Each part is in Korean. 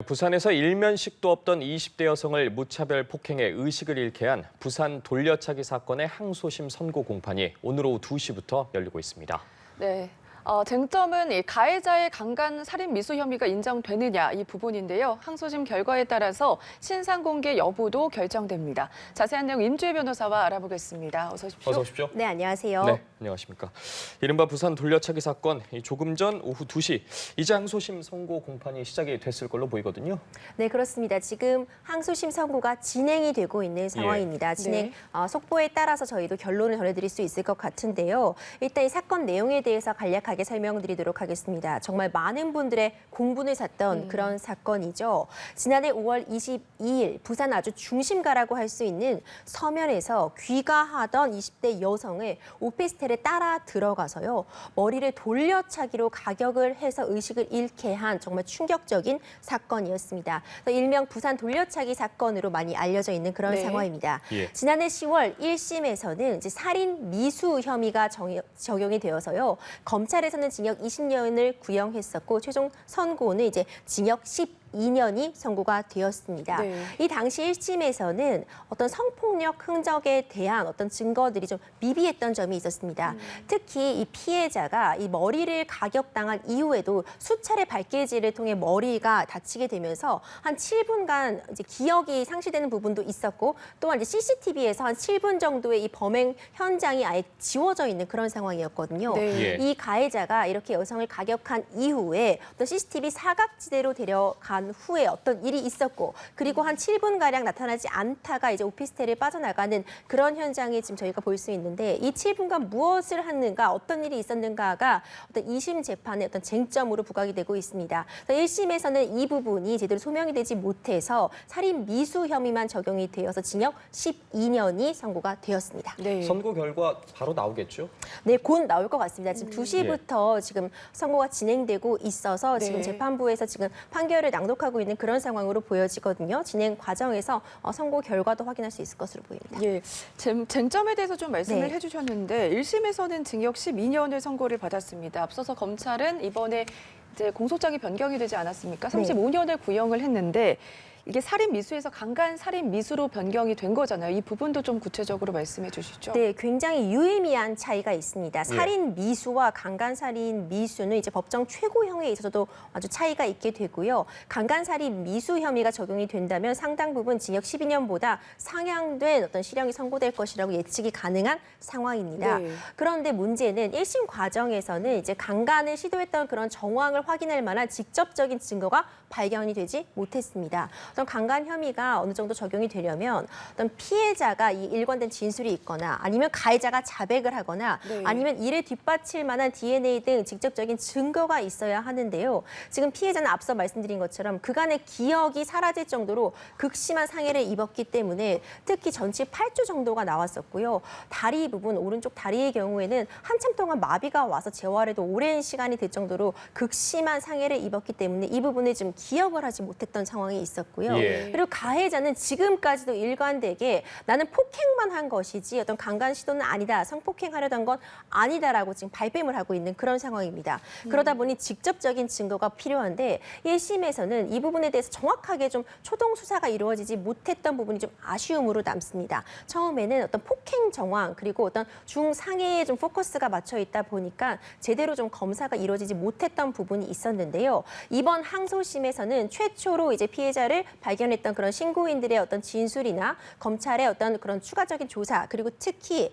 부산에서 일면식도 없던 20대 여성을 무차별 폭행해 의식을 잃게 한 부산 돌려차기 사건의 항소심 선고 공판이 오늘 오후 2시부터 열리고 있습니다. 네. 쟁점은 이 가해자의 강간 살인 미수 혐의가 인정되느냐 이 부분인데요. 항소심 결과에 따라서 신상 공개 여부도 결정됩니다. 자세한 내용 임주혜 변호사와 알아보겠습니다. 어서 오십시오. 어서 오십시오. 네, 안녕하세요. 네, 안녕하십니까. 이른바 부산 돌려차기 사건, 조금 전 오후 2시 이제 항소심 선고 공판이 시작이 됐을 걸로 보이거든요. 네, 그렇습니다. 지금 항소심 선고가 진행이 되고 있는 상황입니다. 진행 속보에 따라서 저희도 결론을 전해드릴 수 있을 것 같은데요. 일단 이 사건 내용에 대해서 간략하게 설명드리도록 하겠습니다. 정말 많은 분들의 공분을 샀던 그런 사건이죠. 지난해 5월 22일 부산 아주 중심가라고 할 수 있는 서면에서 귀가하던 20대 여성을 오피스텔에 따라 들어가서요. 머리를 돌려차기로 가격을 해서 의식을 잃게 한 정말 충격적인 사건이었습니다. 일명 부산 돌려차기 사건으로 많이 알려져 있는 그런 상황입니다. 지난해 10월 1심에서는 이제 살인 미수 혐의가 적용이 되어서요. 검찰에서는 징역 20년을 구형했었고 최종 선고는 이제 징역 12년이 선고가 되었습니다. 네. 이 당시 1심에서는 어떤 성폭력 흔적에 대한 어떤 증거들이 좀 미비했던 점이 있었습니다. 특히 이 피해자가 이 머리를 가격당한 이후에도 수차례 발길질을 통해 머리가 다치게 되면서 한 7분간 이제 기억이 상실되는 부분도 있었고 또한 이제 CCTV에서 한 7분 정도의 이 범행 현장이 아예 지워져 있는 그런 상황이었거든요. 네. 이 가해자가 이렇게 여성을 가격한 이후에 어떤 CCTV 사각지대로 데려간 후에 어떤 일이 있었고 그리고 한 7분가량 나타나지 않다가 이제 오피스텔을 빠져나가는 그런 현장이 지금 저희가 볼 수 있는데 이 7분간 무엇을 했는가 어떤 일이 있었는가가 어떤 2심 재판의 어떤 쟁점으로 부각이 되고 있습니다. 1심에서는 이 부분이 제대로 소명이 되지 못해서 살인 미수 혐의만 적용이 되어서 징역 12년이 선고가 되었습니다. 네. 선고 결과 바로 나오겠죠? 네, 곧 나올 것 같습니다. 지금 2시부터 지금 선고가 진행되고 있어서 지금 재판부에서 지금 판결을 낭독하고 있는 그런 상황으로 보여지거든요. 진행 과정에서 선고 결과도 확인할 수 있을 것으로 보입니다. 예, 쟁점에 대해서 좀 말씀을 해주셨는데 1심에서는 징역 12년을 선고를 받았습니다. 앞서서 검찰은 이번에 이제 공소장이 변경이 되지 않았습니까? 35년을 구형을 했는데 이게 살인 미수에서 강간 살인 미수로 변경이 된 거잖아요. 이 부분도 좀 구체적으로 말씀해 주시죠. 네, 굉장히 유의미한 차이가 있습니다. 살인 미수와 강간 살인 미수는 이제 법정 최고형에 있어서도 아주 차이가 있게 되고요. 강간 살인 미수 혐의가 적용이 된다면 상당 부분 징역 12년보다 상향된 어떤 실형이 선고될 것이라고 예측이 가능한 상황입니다. 그런데 문제는 1심 과정에서는 이제 강간을 시도했던 그런 정황을 확인할 만한 직접적인 증거가 발견이 되지 못했습니다. 어떤 강간 혐의가 어느 정도 적용이 되려면 어떤 피해자가 이 일관된 진술이 있거나 아니면 가해자가 자백을 하거나 아니면 이를 뒷받칠 만한 DNA 등 직접적인 증거가 있어야 하는데요. 지금 피해자는 앞서 말씀드린 것처럼 그간의 기억이 사라질 정도로 극심한 상해를 입었기 때문에 특히 전치 8주 정도가 나왔었고요. 다리 부분, 오른쪽 다리의 경우에는 한참 동안 마비가 와서 재활에도 오랜 시간이 될 정도로 극심한 상해를 입었기 때문에 이 부분을 좀 기억을 하지 못했던 상황이 있었고요. 그리고 가해자는 지금까지도 일관되게 나는 폭행만 한 것이지 어떤 강간 시도는 아니다, 성폭행하려던 건 아니다라고 지금 발뺌을 하고 있는 그런 상황입니다. 그러다 보니 직접적인 증거가 필요한데 1심에서는 이 부분에 대해서 정확하게 좀 초동 수사가 이루어지지 못했던 부분이 좀 아쉬움으로 남습니다. 처음에는 어떤 폭행 정황 그리고 어떤 중상해에 좀 포커스가 맞춰 있다 보니까 제대로 좀 검사가 이루어지지 못했던 부분이 있었는데요. 이번 항소심에서는 최초로 이제 피해자를 발견했던 그런 신고인들의 어떤 진술이나 검찰의 어떤 그런 추가적인 조사 그리고 특히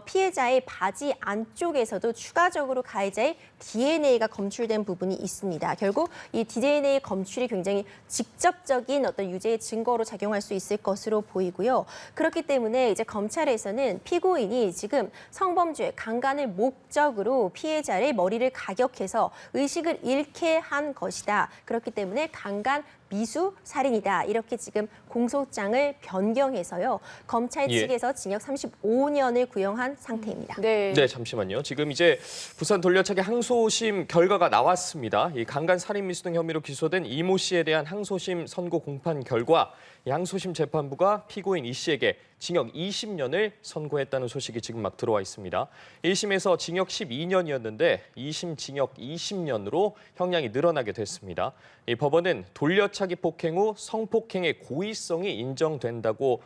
피해자의 바지 안쪽에서도 추가적으로 가해자의 DNA가 검출된 부분이 있습니다. 결국 이 DNA 검출이 굉장히 직접적인 어떤 유죄의 증거로 작용할 수 있을 것으로 보이고요. 그렇기 때문에 이제 검찰에서는 피고인이 지금 성범죄, 강간을 목적으로 피해자의 머리를 가격해서 의식을 잃게 한 것이다. 그렇기 때문에 강간 미수 살인이다. 이렇게 지금 공소장을 변경해서요. 검찰 측에서 징역 35년을 구형한 상태입니다. 네, 잠시만요. 지금 이제 부산 돌려차기 항소심 결과가 나왔습니다. 이 강간 살인 미수 등 혐의로 기소된 이모 씨에 대한 항소심 선고 공판 결과 이 항소심 재판부가 피고인 이 씨에게 징역 20년을 선고했다는 소식이 지금 막 들어와 있습니다. 1심에서 징역 12년이었는데 2심 징역 20년으로 형량이 늘어나게 됐습니다. 이 법원은 돌려차기 돌려차기 폭행 후 성폭행의 고의성이 인정된다고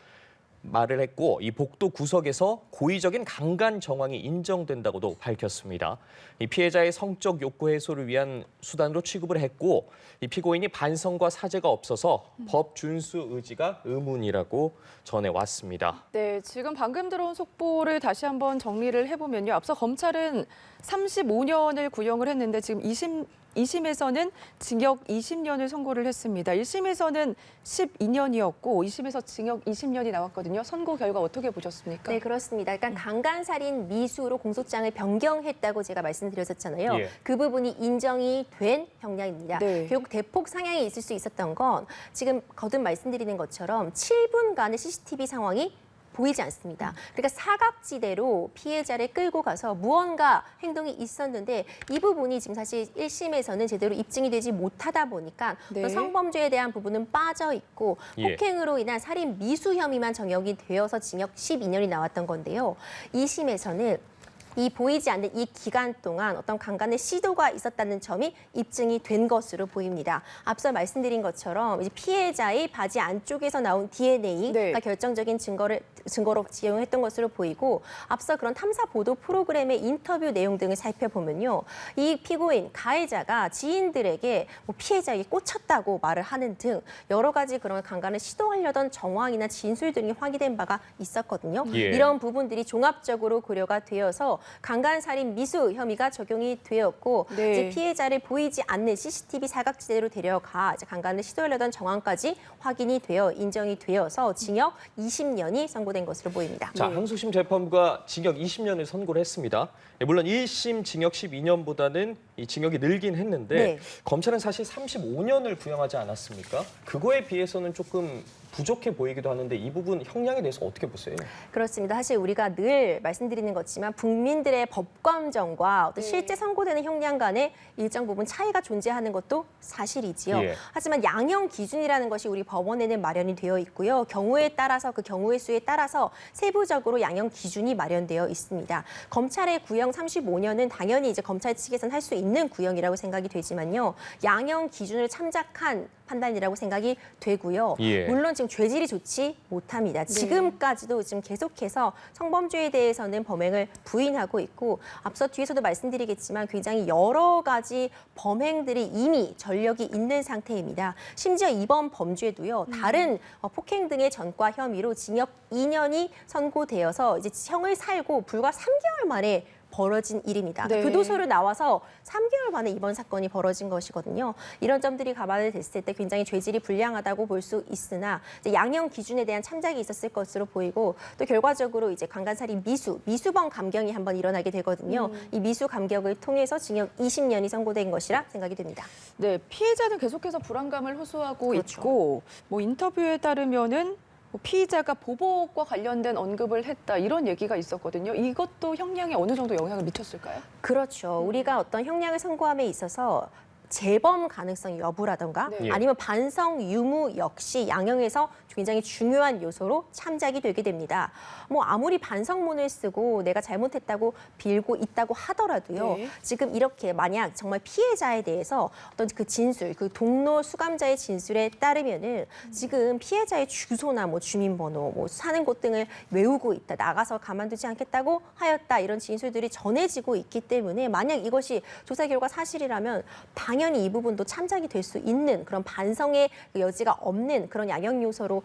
말을 했고 이 복도 구석에서 고의적인 강간 정황이 인정된다고도 밝혔습니다. 이 피해자의 성적 욕구 해소를 위한 수단으로 취급을 했고 이 피고인이 반성과 사죄가 없어서 법 준수 의지가 의문이라고 전해왔습니다. 네, 지금 방금 들어온 속보를 다시 한번 정리를 해보면요. 앞서 검찰은 35년을 구형을 했는데 지금 2심에서는 징역 20년을 선고를 했습니다. 1심에서는 12년이었고 2심에서 징역 20년이 나왔거든요. 선고 결과 어떻게 보셨습니까? 네, 그렇습니다. 그러니까 강간살인 미수로 공소장을 변경했다고 제가 말씀드렸었잖아요. 예. 그 부분이 인정이 된 형량입니다. 네. 결국 대폭 상향이 있을 수 있었던 건 지금 거듭 말씀드리는 것처럼 7분간의 CCTV 상황이 보이지 않습니다. 그러니까 사각지대로 피해자를 끌고 가서 무언가 행동이 있었는데 이 부분이 지금 사실 1심에서는 제대로 입증이 되지 못하다 보니까 네. 또 성범죄에 대한 부분은 빠져 있고 예. 폭행으로 인한 살인 미수 혐의만 적용이 되어서 징역 12년이 나왔던 건데요. 2심에서는 이 보이지 않는 이 기간 동안 어떤 강간의 시도가 있었다는 점이 입증이 된 것으로 보입니다. 앞서 말씀드린 것처럼 이제 피해자의 바지 안쪽에서 나온 DNA가 네. 결정적인 증거로 지용했던 것으로 보이고 앞서 그런 탐사 보도 프로그램의 인터뷰 내용 등을 살펴보면요. 이 피고인, 가해자가 지인들에게 뭐 피해자에게 꽂혔다고 말을 하는 등 여러 가지 그런 강간을 시도하려던 정황이나 진술 등이 확인된 바가 있었거든요. 예. 이런 부분들이 종합적으로 고려가 되어서 강간살인 미수 혐의가 적용이 되었고 네. 이제 피해자를 보이지 않는 CCTV 사각지대로 데려가 이제 강간을 시도하려던 정황까지 확인이 되어 인정이 되어서 징역 20년이 선고된 것으로 보입니다. 자, 항소심 재판부가 징역 20년을 선고를 했습니다. 물론 1심 징역 12년보다는 이 징역이 늘긴 했는데 네. 검찰은 사실 35년을 구형하지 않았습니까? 그거에 비해서는 조금 부족해 보이기도 하는데 이 부분 형량에 대해서 어떻게 보세요? 그렇습니다. 사실 우리가 늘 말씀드리는 것지만 국민들의 법감정과 어떤 네. 실제 선고되는 형량 간의 일정 부분 차이가 존재하는 것도 사실이지요. 예. 하지만 양형 기준이라는 것이 우리 법원에는 마련이 되어 있고요. 경우에 따라서 그 경우의 수에 따라서 세부적으로 양형 기준이 마련되어 있습니다. 검찰의 구형 35년은 당연히 이제 검찰 측에서는 할 수 있는 구형이라고 생각이 되지만요. 양형 기준을 참작한 판단이라고 생각이 되고요. 예. 물론 지금 죄질이 좋지 못합니다. 지금까지도 지금 계속해서 성범죄에 대해서는 범행을 부인하고 있고 앞서 뒤에서도 말씀드리겠지만 굉장히 여러 가지 범행들이 이미 전력이 있는 상태입니다. 심지어 이번 범죄도요. 다른 폭행 등의 전과 혐의로 징역 2년이 선고되어서 이제 형을 살고 불과 3개월 만에 벌어진 일입니다. 네. 교도소를 나와서 3개월 만에 이번 사건이 벌어진 것이거든요. 이런 점들이 감안을 됐을 때 굉장히 죄질이 불량하다고 볼 수 있으나 이제 양형 기준에 대한 참작이 있었을 것으로 보이고 또 결과적으로 이제 강간살인 미수범 감경이 한번 일어나게 되거든요. 이 미수 감경을 통해서 징역 20년이 선고된 것이라 생각이 됩니다. 네, 피해자는 계속해서 불안감을 호소하고 그렇죠. 있고 뭐 인터뷰에 따르면은 뭐 피의자가 보복과 관련된 언급을 했다 이런 얘기가 있었거든요. 이것도 형량에 어느 정도 영향을 미쳤을까요? 그렇죠. 우리가 어떤 형량을 선고함에 있어서 재범 가능성 여부라던가 네. 아니면 반성 유무 역시 양형에서 굉장히 중요한 요소로 참작이 되게 됩니다. 뭐 아무리 반성문을 쓰고 내가 잘못했다고 빌고 있다고 하더라도요. 네. 지금 이렇게 만약 정말 피해자에 대해서 어떤 그 진술, 그 동료 수감자의 진술에 따르면은 지금 피해자의 주소나 뭐 주민번호, 뭐 사는 곳 등을 외우고 있다, 나가서 가만두지 않겠다고 하였다 이런 진술들이 전해지고 있기 때문에 만약 이것이 조사 결과 사실이라면 당연히 이 부분도 참작이 될 수 있는 그런 반성의 여지가 없는 그런 양형 요소로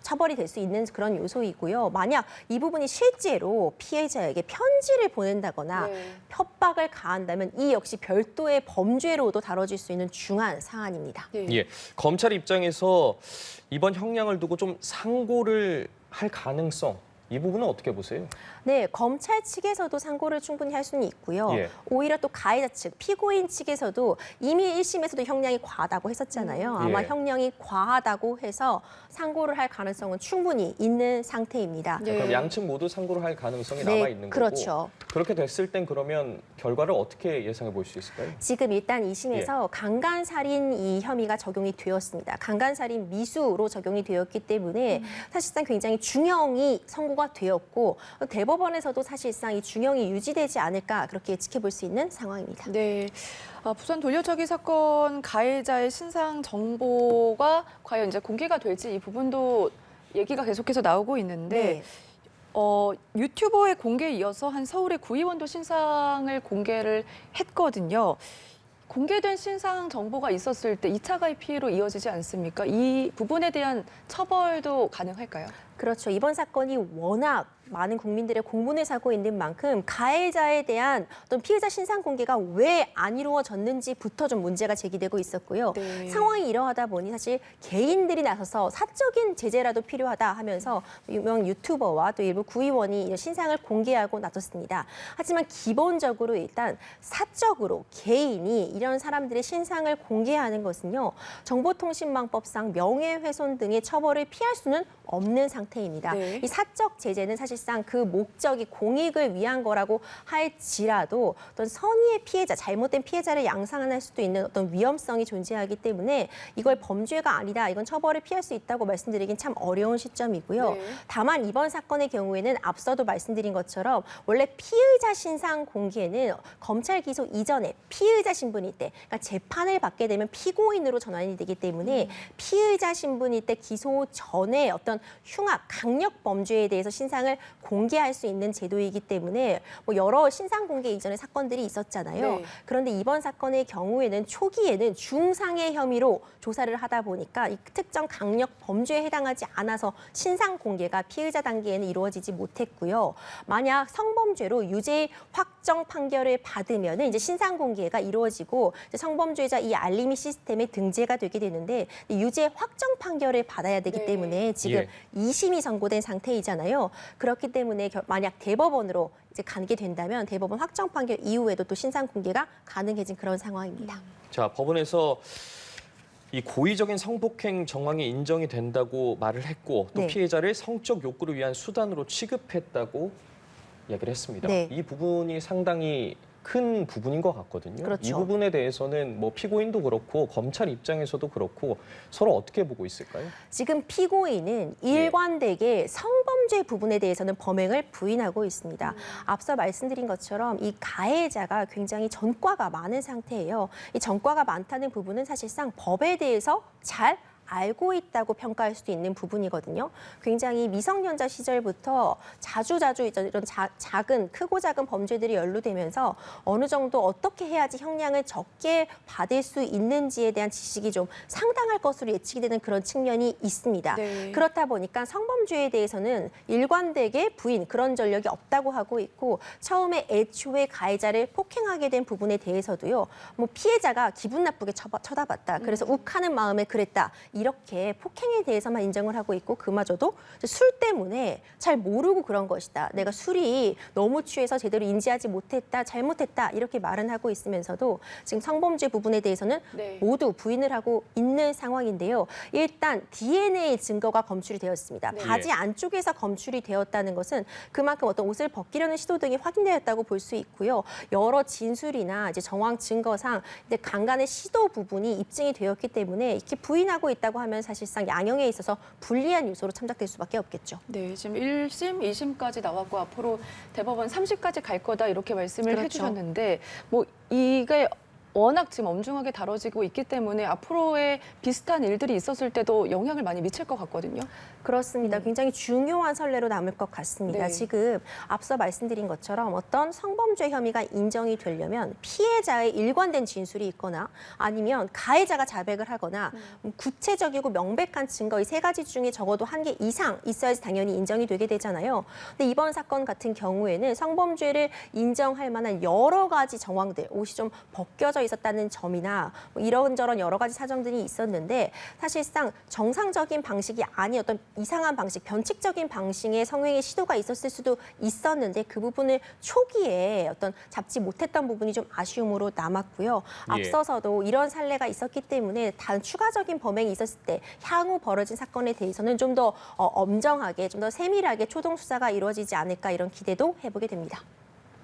처벌이 될 수 있는 그런 요소이고요. 만약 이 부분이 실제로 피해자에게 편지를 보낸다거나 네. 협박을 가한다면 이 역시 별도의 범죄로도 다뤄질 수 있는 중한 사안입니다. 네. 예, 검찰 입장에서 이번 형량을 두고 좀 상고를 할 가능성 이 부분은 어떻게 보세요? 네, 검찰 측에서도 상고를 충분히 할 수는 있고요. 예. 오히려 또 가해자 측, 피고인 측에서도 이미 1심에서도 형량이 과하다고 했었잖아요. 아마 예. 형량이 과하다고 해서 상고를 할 가능성은 충분히 있는 상태입니다. 네. 그럼 양측 모두 상고를 할 가능성이 네, 남아 있는 거고. 그렇죠. 그렇게 됐을 땐 그러면 결과를 어떻게 예상해 볼 수 있을까요? 지금 일단 예. 2심에서 강간살인 이 혐의가 적용이 되었습니다. 강간살인 미수로 적용이 되었기 때문에 사실상 굉장히 중형이 선고가 선고가 되었고 대법원에서도 사실상 이 중형이 유지되지 않을까 그렇게 지켜볼 수 있는 상황입니다. 네. 부산 돌려차기 사건 가해자의 신상 정보가 과연 이제 공개가 될지 이 부분도 얘기가 계속해서 나오고 있는데 유튜버의 공개에 이어서 한 서울의 구의원도 신상을 공개를 했거든요. 공개된 신상 정보가 있었을 때 2차 가해 피해로 이어지지 않습니까? 이 부분에 대한 처벌도 가능할까요? 그렇죠. 이번 사건이 워낙 많은 국민들의 공분을 사고 있는 만큼 가해자에 대한 어떤 피해자 신상 공개가 왜 안 이루어졌는지부터 좀 문제가 제기되고 있었고요. 네. 상황이 이러하다 보니 사실 개인들이 나서서 사적인 제재라도 필요하다 하면서 유명 유튜버와 또 일부 구의원이 신상을 공개하고 나섰습니다. 하지만 기본적으로 일단 사적으로 개인이 이런 사람들의 신상을 공개하는 것은요. 정보통신망법상 명예훼손 등의 처벌을 피할 수는 없는 상태입니다. 네. 이 사적 제재는 사실상 그 목적이 공익을 위한 거라고 할지라도 어떤 선의의 피해자, 잘못된 피해자를 양산할 수도 있는 어떤 위험성이 존재하기 때문에 이걸 범죄가 아니다, 이건 처벌을 피할 수 있다고 말씀드리긴 참 어려운 시점이고요. 네. 다만 이번 사건의 경우에는 앞서도 말씀드린 것처럼 원래 피의자 신상 공개는 검찰 기소 이전에 피의자 신분일 때, 그러니까 재판을 받게 되면 피고인으로 전환이 되기 때문에 피의자 신분일 때 기소 전에 어떤 흉악, 강력 범죄에 대해서 신상을 공개할 수 있는 제도이기 때문에 뭐 여러 신상 공개 이전의 사건들이 있었잖아요. 네. 그런데 이번 사건의 경우에는 초기에는 중상해 혐의로 조사를 하다 보니까 이 특정 강력 범죄에 해당하지 않아서 신상 공개가 피의자 단계에는 이루어지지 못했고요. 만약 성범죄로 유죄 확정 판결을 받으면 이제 신상 공개가 이루어지고 이제 성범죄자 이 알림이 시스템에 등재가 되게 되는데 유죄 확정 판결을 받아야 되기 네. 때문에 지금 예. 2심이 선고된 상태이잖아요. 그렇기 때문에 만약 대법원으로 이제 가게 된다면 대법원 확정 판결 이후에도 또 신상 공개가 가능해진 그런 상황입니다. 자, 법원에서 이 고의적인 성폭행 정황이 인정이 된다고 말을 했고 또 네. 피해자를 성적 욕구를 위한 수단으로 취급했다고 얘기를 했습니다. 네. 이 부분이 상당히 큰 부분인 것 같거든요. 그렇죠. 이 부분에 대해서는 뭐 피고인도 그렇고 검찰 입장에서도 그렇고 서로 어떻게 보고 있을까요? 지금 피고인은 일관되게 성범죄 부분에 대해서는 범행을 부인하고 있습니다. 앞서 말씀드린 것처럼 이 가해자가 굉장히 전과가 많은 상태예요. 이 전과가 많다는 부분은 사실상 법에 대해서 잘 알고 있다고 평가할 수도 있는 부분이거든요. 굉장히 미성년자 시절부터 자주자주 이런 작은, 크고 작은 범죄들이 연루되면서 어느 정도 어떻게 해야지 형량을 적게 받을 수 있는지에 대한 지식이 좀 상당할 것으로 예측이 되는 그런 측면이 있습니다. 네. 그렇다 보니까 성범죄에 대해서는 일관되게 부인, 그런 전력이 없다고 하고 있고 처음에 애초에 가해자를 폭행하게 된 부분에 대해서도요. 뭐 피해자가 기분 나쁘게 쳐다봤다. 그래서 욱하는 마음에 그랬다. 이렇게 폭행에 대해서만 인정을 하고 있고 그마저도 술 때문에 잘 모르고 그런 것이다. 내가 술이 너무 취해서 제대로 인지하지 못했다, 잘못했다 이렇게 말은 하고 있으면서도 지금 성범죄 부분에 대해서는 네. 모두 부인을 하고 있는 상황인데요. 일단 DNA 증거가 검출이 되었습니다. 네. 바지 안쪽에서 검출이 되었다는 것은 그만큼 어떤 옷을 벗기려는 시도 등이 확인되었다고 볼 수 있고요. 여러 진술이나 이제 정황 증거상 이제 강간의 시도 부분이 입증이 되었기 때문에 이렇게 부인하고 있다. 고 하면 사실상 양형에 있어서 불리한 요소로 참작될 수밖에 없겠죠. 네, 지금 1심, 2심까지 나왔고 앞으로 대법원 3심까지 갈 거다 이렇게 말씀을 그렇죠. 해주셨는데 뭐 이게 워낙 지금 엄중하게 다뤄지고 있기 때문에 앞으로의 비슷한 일들이 있었을 때도 영향을 많이 미칠 것 같거든요. 그렇습니다. 굉장히 중요한 선례로 남을 것 같습니다. 네. 지금 앞서 말씀드린 것처럼 어떤 성범죄 혐의가 인정이 되려면 피해자의 일관된 진술이 있거나 아니면 가해자가 자백을 하거나 구체적이고 명백한 증거 이 세 가지 중에 적어도 한 개 이상 있어야지 당연히 인정이 되게 되잖아요. 근데 이번 사건 같은 경우에는 성범죄를 인정할 만한 여러 가지 정황들, 옷이 좀 벗겨져 있었다는 점이나 뭐 이런저런 여러 가지 사정들이 있었는데 사실상 정상적인 방식이 아닌 어떤 이상한 방식, 변칙적인 방식의 성행의 시도가 있었을 수도 있었는데 그 부분을 초기에 어떤 잡지 못했던 부분이 좀 아쉬움으로 남았고요. 앞서서도 이런 사례가 있었기 때문에 다른 추가적인 범행이 있었을 때 향후 벌어진 사건에 대해서는 좀 더 엄정하게, 좀 더 세밀하게 초동 수사가 이루어지지 않을까 이런 기대도 해보게 됩니다.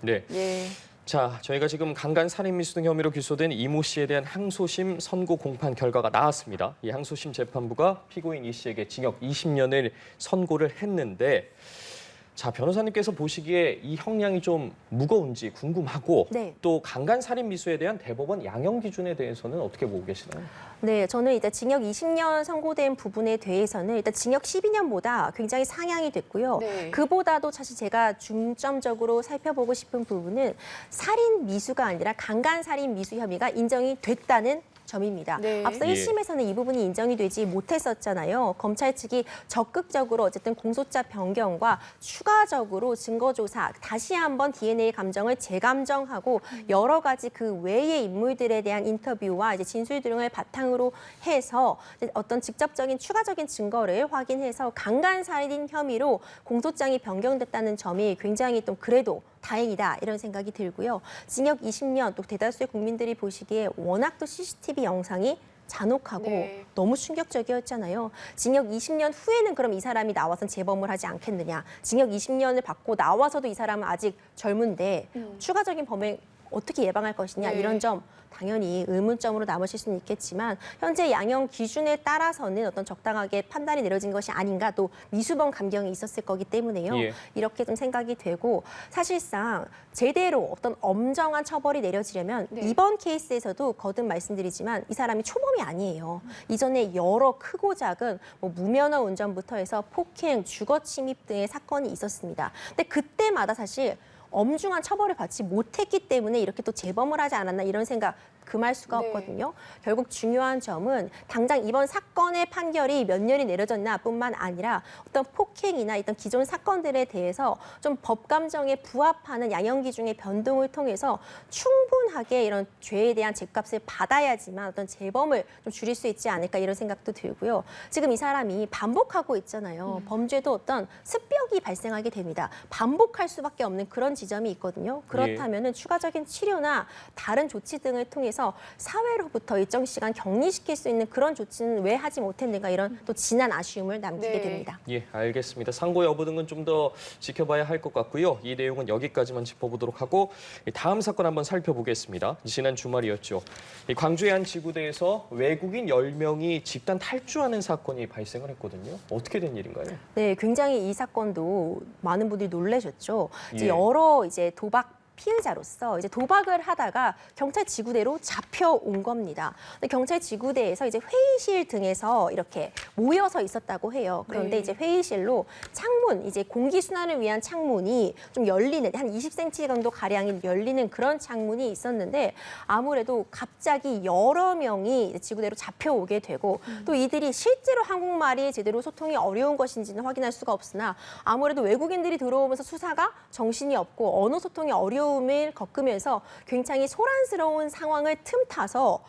네. 예. 자, 저희가 지금 강간 살인 미수 등 혐의로 기소된 이모 씨에 대한 항소심 선고 공판 결과가 나왔습니다. 이 항소심 재판부가 피고인 이 씨에게 징역 20년을 선고를 했는데 자, 변호사님께서 보시기에 이 형량이 좀 무거운지 궁금하고 네. 또 강간 살인 미수에 대한 대법원 양형 기준에 대해서는 어떻게 보고 계시나요? 네, 저는 일단 징역 20년 선고된 부분에 대해서는 일단 징역 12년보다 굉장히 상향이 됐고요. 네. 그보다도 사실 제가 중점적으로 살펴보고 싶은 부분은 살인 미수가 아니라 강간 살인 미수 혐의가 인정이 됐다는 점입니다. 네. 앞서 예. 1심에서는 이 부분이 인정이 되지 못했었잖아요. 검찰 측이 적극적으로 어쨌든 공소자 변경과 추가적으로 증거조사, 다시 한번 DNA 감정을 재감정하고 여러 가지 그 외의 인물들에 대한 인터뷰와 이제 진술 등을 바탕으로 해서 어떤 직접적인 추가적인 증거를 확인해서 강간 살인 혐의로 공소장이 변경됐다는 점이 굉장히 좀 그래도 다행이다 이런 생각이 들고요. 징역 20년 또 대다수의 국민들이 보시기에 워낙 또 CCTV 영상이 잔혹하고 네. 너무 충격적이었잖아요. 징역 20년 후에는 그럼 이 사람이 나와서 재범을 하지 않겠느냐. 징역 20년을 받고 나와서도 이 사람은 아직 젊은데 추가적인 범행 어떻게 예방할 것이냐 네. 이런 점 당연히 의문점으로 남으실 수는 있겠지만 현재 양형 기준에 따라서는 어떤 적당하게 판단이 내려진 것이 아닌가 또 미수범 감경이 있었을 거기 때문에요. 예. 이렇게 좀 생각이 되고 사실상 제대로 어떤 엄정한 처벌이 내려지려면 네. 이번 케이스에서도 거듭 말씀드리지만 이 사람이 초범이 아니에요. 이전에 여러 크고 작은 뭐 무면허 운전부터 해서 폭행, 주거 침입 등의 사건이 있었습니다. 근데 그때마다 사실 엄중한 처벌을 받지 못했기 때문에 이렇게 또 재범을 하지 않았나 이런 생각 금할 수가 네. 없거든요. 결국 중요한 점은 당장 이번 사건의 판결이 몇 년이 내려졌나 뿐만 아니라 어떤 폭행이나 어떤 기존 사건들에 대해서 좀 법감정에 부합하는 양형 기준의 변동을 통해서 충분하게 이런 죄에 대한 죗값을 받아야지만 어떤 재범을 좀 줄일 수 있지 않을까 이런 생각도 들고요. 지금 이 사람이 반복하고 있잖아요. 범죄도 어떤 습벽이 발생하게 됩니다. 반복할 수밖에 없는 그런 지점이 있거든요. 그렇다면은 추가적인 치료나 다른 조치 등을 통해서 사회로부터 일정 시간 격리시킬 수 있는 그런 조치는 왜 하지 못했는가 이런 또 진한 아쉬움을 남기게 네. 됩니다. 예, 알겠습니다. 상고 여부 등은 좀 더 지켜봐야 할 것 같고요. 이 내용은 여기까지만 짚어보도록 하고 다음 사건 한번 살펴보겠습니다. 지난 주말이었죠. 이 광주의 한 지구대에서 외국인 10명이 집단 탈주하는 사건이 발생을 했거든요. 어떻게 된 일인가요? 네, 굉장히 이 사건도 많은 분들이 놀라셨죠. 이제 예. 여러 이제 도박 피해자로서 이제 도박을 하다가 경찰 지구대로 잡혀온 겁니다. 근데 경찰 지구대에서 이제 회의실 등에서 이렇게 모여서 있었다고 해요. 그런데 네. 이제 회의실로 창문, 이제 공기 순환을 위한 창문이 좀 열리는 한 20cm 정도 가량이 열리는 그런 창문이 있었는데 아무래도 갑자기 여러 명이 지구대로 잡혀오게 되고 또 이들이 실제로 한국말이 제대로 소통이 어려운 것인지는 확인할 수가 없으나 아무래도 외국인들이 들어오면서 수사가 정신이 없고 언어 소통이 어려움을 겪으면서 굉장히 소란스러운 상황을 틈타서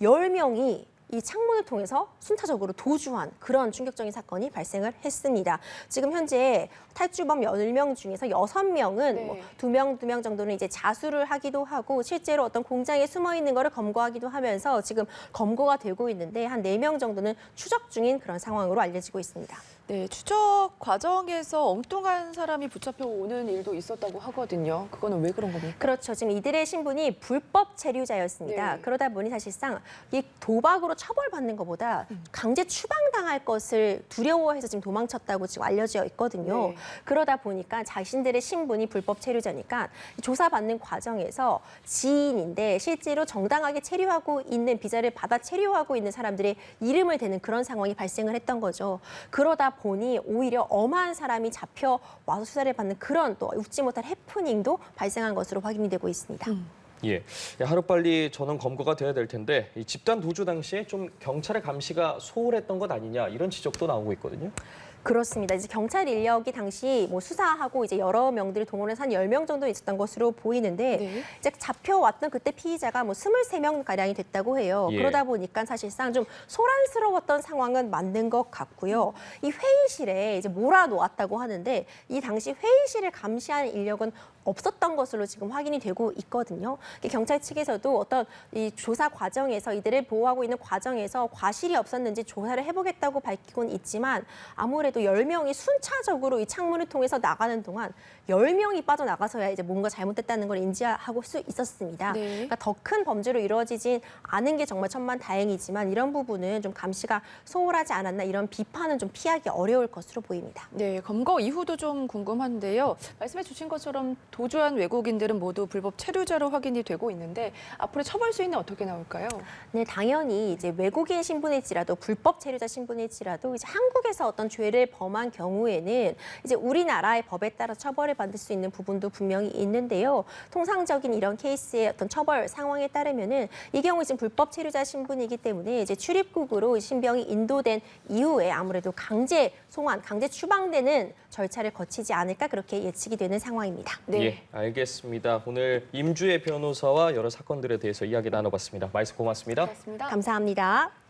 10명이 이 창문을 통해서 순차적으로 도주한 그런 충격적인 사건이 발생을 했습니다. 지금 현재 탈주범 10명 중에서 6명은 네. 뭐 2명 정도는 이제 자수를 하기도 하고 실제로 어떤 공장에 숨어 있는 거를 검거하기도 하면서 지금 검거가 되고 있는데 한 4명 정도는 추적 중인 그런 상황으로 알려지고 있습니다. 네, 추적 과정에서 엉뚱한 사람이 붙잡혀 오는 일도 있었다고 하거든요. 그거는 왜 그런 겁니까? 그렇죠. 지금 이들의 신분이 불법 체류자였습니다. 네. 그러다 보니 사실상 이 도박으로 처벌받는 것보다 강제 추방당할 것을 두려워해서 지금 도망쳤다고 지금 알려져 있거든요. 네. 그러다 보니까 자신들의 신분이 불법 체류자니까 조사받는 과정에서 지인인데 실제로 정당하게 체류하고 있는 비자를 받아 체류하고 있는 사람들의 이름을 대는 그런 상황이 발생을 했던 거죠. 그러다 보니 오히려 엄한 사람이 잡혀 와서 수사를 받는 그런 또 웃지 못할 해프닝도 발생한 것으로 확인이 되고 있습니다. 예, 하루빨리 전원 검거가 돼야 될 텐데 이 집단 도주 당시에 좀 경찰의 감시가 소홀했던 것 아니냐 이런 지적도 나오고 있거든요. 그렇습니다. 이제 경찰 인력이 당시 뭐 수사하고 이제 여러 명들이 동원해서 한 10명 정도 있었던 것으로 보이는데 네. 이제 잡혀왔던 그때 피의자가 뭐 23명 가량이 됐다고 해요. 예. 그러다 보니까 사실상 좀 소란스러웠던 상황은 맞는 것 같고요. 이 회의실에 이제 몰아놓았다고 하는데 이 당시 회의실을 감시하는 인력은 없었던 것으로 지금 확인이 되고 있거든요. 경찰 측에서도 어떤 이 조사 과정에서 이들을 보호하고 있는 과정에서 과실이 없었는지 조사를 해보겠다고 밝히곤 있지만 아무래도 10명이 순차적으로 이 창문을 통해서 나가는 동안 10명이 빠져나가서야 이제 뭔가 잘못됐다는 걸 인지하고 수 있었습니다. 네. 그러니까 더 큰 범죄로 이루어지진 않은 게 정말 천만다행이지만 이런 부분은 좀 감시가 소홀하지 않았나 이런 비판은 좀 피하기 어려울 것으로 보입니다. 네, 검거 이후도 좀 궁금한데요. 말씀해 주신 것처럼 도주한 외국인들은 모두 불법 체류자로 확인이 되고 있는데 앞으로 처벌 수위는 어떻게 나올까요? 네, 당연히 이제 외국인 신분일지라도 불법 체류자 신분일지라도 이제 한국에서 어떤 죄를 범한 경우에는 이제 우리나라의 법에 따라 처벌을 받을 수 있는 부분도 분명히 있는데요. 통상적인 이런 케이스의 어떤 처벌 상황에 따르면은 이 경우 지금 불법 체류자 신분이기 때문에 이제 출입국으로 신병이 인도된 이후에 아무래도 강제 송환, 강제 추방되는 절차를 거치지 않을까 그렇게 예측이 되는 상황입니다. 네. 예, 알겠습니다. 오늘 임주혜 변호사와 여러 사건들에 대해서 이야기 나눠봤습니다. 말씀 고맙습니다. 고맙습니다. 감사합니다.